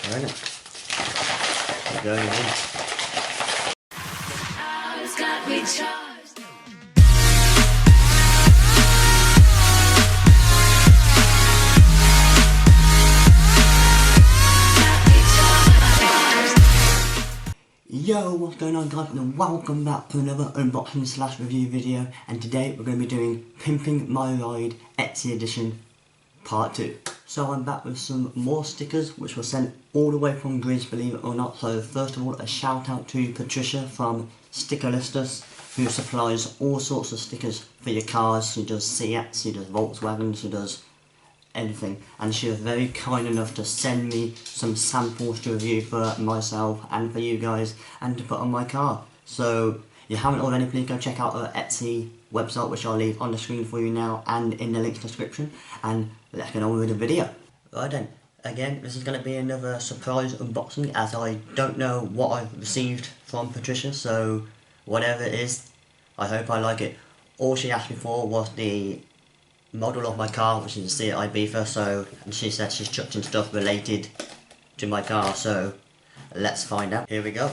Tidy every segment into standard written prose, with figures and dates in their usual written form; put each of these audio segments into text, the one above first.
Right. We're going in. Yo, what's going on guys, and welcome back to another unboxing slash review video, and today we're going to be doing Pimping My Ride Etsy Edition Part 2. So I'm back with some more stickers which were sent all the way from Greece, believe it or not. So first of all, a shout out to Patricia from Stickeristas, who supplies all sorts of stickers for your cars. She does Seats, she does Volkswagens, she does anything, and she was very kind enough to send me some samples to review for myself and for you guys and to put on my car. So if you haven't already, please go check out her Etsy website, which I'll leave on the screen for you now and in the links description, and let's get on with the video. Right then, again, this is going to be another surprise unboxing as I don't know what I've received from Patricia, so whatever it is, I hope I like it. All she asked me for was the model of my car, which is a Seat Ibiza, and she said she's chucked in stuff related to my car, so let's find out. Here we go.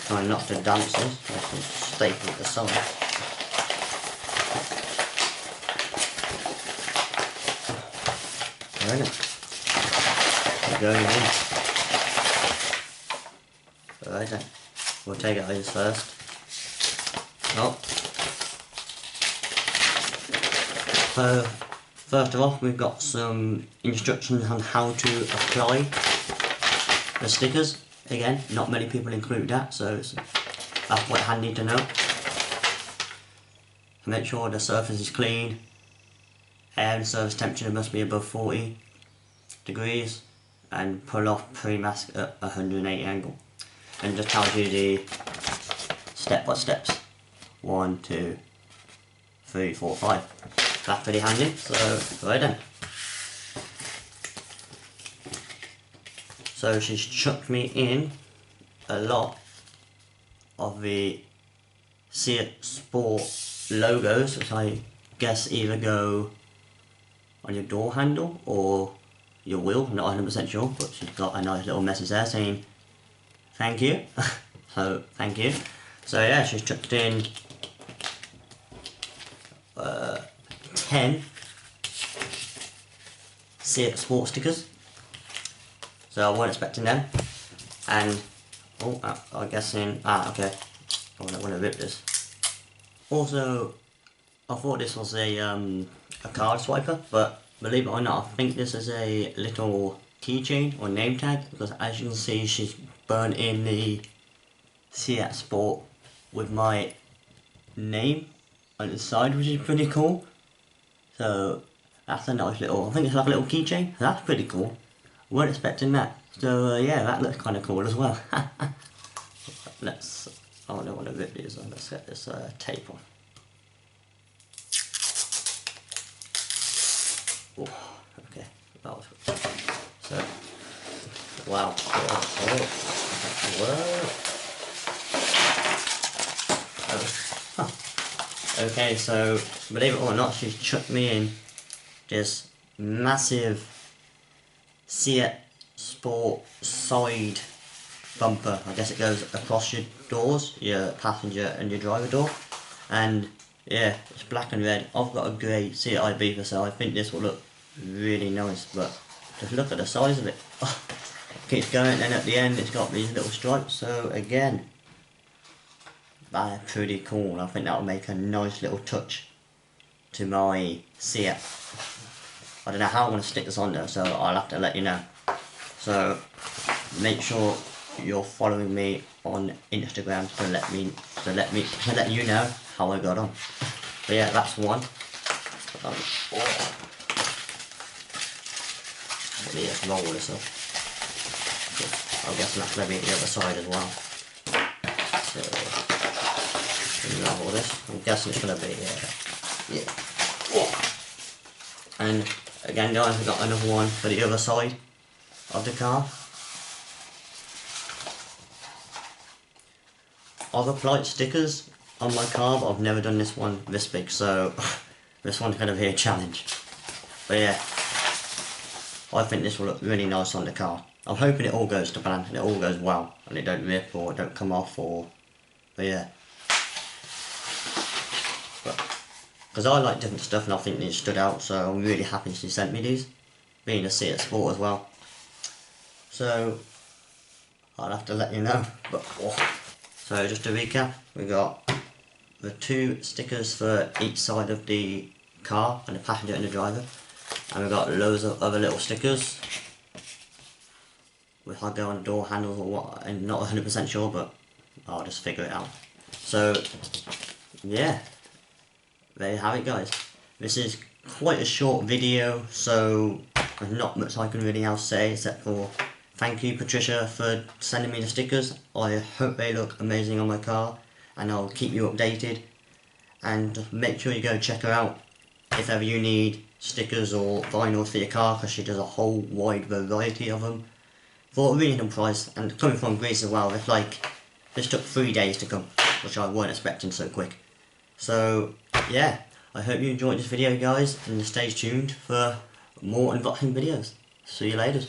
Try not to damage this, there's some staple at the side. Right, we're going in. Right then, we'll take it out first. Oh. So, first of all, we've got some instructions on how to apply the stickers. Again, not many people include that, so that's quite handy to know. To make sure the surface is clean, air and surface temperature must be above 40 degrees, and pull off pre-mask at 180 angle. And just tells you the step by steps. 1, 2, 3, 4, 5. That's pretty handy, so right then. So she's chucked me in a lot of the Seat Sport logos, which I guess either go on your door handle or your wheel, I'm not 100% sure, but she's got a nice little message there saying thank you. So thank you. So yeah, she's chucked in 10 Seat Sport stickers. So I wasn't expecting them. And oh, I'm guessing okay. I want to rip this. Also, I thought this was a card swiper, but believe it or not, I think this is a little keychain or name tag, because as you can see, she's burnt in the Seat Sport with my name on the side, which is pretty cool. So that's a nice little, I think it's like a little keychain. That's pretty cool. Weren't expecting that. So yeah, that looks kind of cool as well. Let's, I don't want to rip these on. Let's get this tape on. Oh, okay, that was good. So, wow. Okay, so believe it or not, she's chucked me in this massive Seat Sport side bumper. I guess it goes across your doors, your passenger and your driver door. And yeah, it's black and red. I've got a grey Seat Ibiza, so I think this will look really nice, but just look at the size of it. Oh, keeps going, and at the end it's got these little stripes, so again, that's pretty cool. I think that will make a nice little touch to my Seat. I don't know how I'm going to stick this on there, so I'll have to let you know. So make sure you're following me on Instagram to let you know how I got on. But yeah, that's one. Let me just roll this up. I guess that's going to be the other side as well. So unravel this. I'm guessing it's going to be yeah. And again, guys, we've got another one for the other side of the car. I've applied stickers on my car, but I've never done this one this big, so this one's going to be a challenge. But yeah, I think this will look really nice on the car. I'm hoping it all goes to plan and it all goes well and it don't rip or it don't come off, but yeah. Because I like different stuff and I think these stood out, so I'm really happy she sent me these, being a Seat Sport as well. So I'll have to let you know. But so just to recap, we got the 2 stickers for each side of the car, and the passenger and the driver, and we've got loads of other little stickers with how go on door handles or what. I'm not 100% sure, but I'll just figure it out. So yeah, there you have it, guys. This is quite a short video, so there's not much I can really else say except for thank you, Patricia, for sending me the stickers. I hope they look amazing on my car, and I'll keep you updated. And make sure you go check her out if ever you need stickers or vinyl for your car, because she does a whole wide variety of them for a reasonable price. And coming from Greece as well, it's like this took 3 days to come, which I weren't expecting so quick. So yeah, I hope you enjoyed this video, guys, and stay tuned for more unboxing videos. See you later.